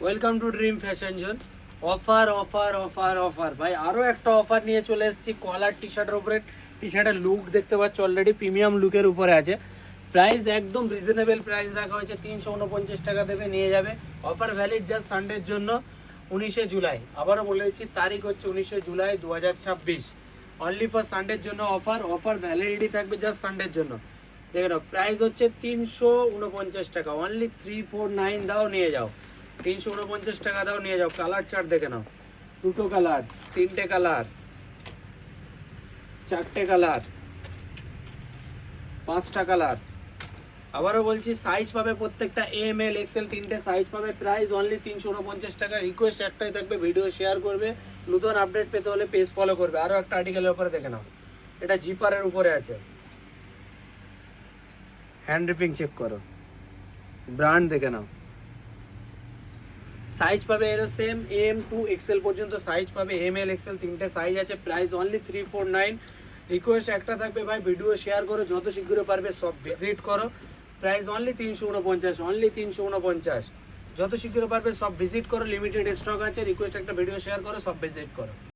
Welcome to dream fashion zone. Offer offer offer offer ভাই, আরও একটা অফার নিয়ে চলে এসেছি। কলার টি শার্টের উপরে, টি শার্টের লুক দেখতে পাচ্ছ অলরেডি প্রিমিয়াম লুকের উপরে আছে। প্রাইস একদম রিজনেবল প্রাইস রাখা হয়েছে, 349 টাকা দেবে নিয়ে যাবে। অফার ভ্যালিড জাস্ট সানডের জন্য 19শে জুলাই। আবারও বলে দিচ্ছি, তারিখ হচ্ছে 19শে জুলাই 2026। অনলি ফর সানডের জন্য অফার ভ্যালিডিটি থাকবে জাস্ট সানডের জন্য। দেখে নাও, প্রাইস হচ্ছে 349 টাকা। অনলি 349 দাও নিয়ে যাও, 349 টাকা দাও নিয়ে যাও। কালার চার্ট দেখে নাও, দুটো কালার, তিনটে কালার, চারটে কালার, পাঁচটা কালার। আবারও বলছি, সাইজ পাবে প্রত্যেকটা এম এল এক্সেল, তিনটে সাইজ পাবে। প্রাইস অনলি 349 টাকা। রিকোয়েস্ট একটাই থাকবে, ভিডিও শেয়ার করবে, নতুন আপডেট পেতে হলে পেজ ফলো করবে। আরও একটা আর্টিকেলের উপরে দেখে নাও, এটা জিপারের উপরে আছে। হ্যান্ড রিপিং চেক করো, ব্র্যান্ড দেখে নাও। সাইজ পাবে এরও সেম, এম টু এক্সেল পর্যন্ত সাইজ পাবে। এম এল এক্সেল তিনটে সাইজ আছে। Price only 349। রিকোয়েস্ট একটা থাকবে ভাই, ভিডিও শেয়ার করো, যত শীঘ্র পারবে সব ভিজিট করো। Price only 349, only 349। যত শীঘ্র পারবে সব ভিজিট করো, লিমিটেড স্টক আছে। রিকোয়েস্ট একটা ভিডিও শেয়ার করো, সব ভিজিট করো।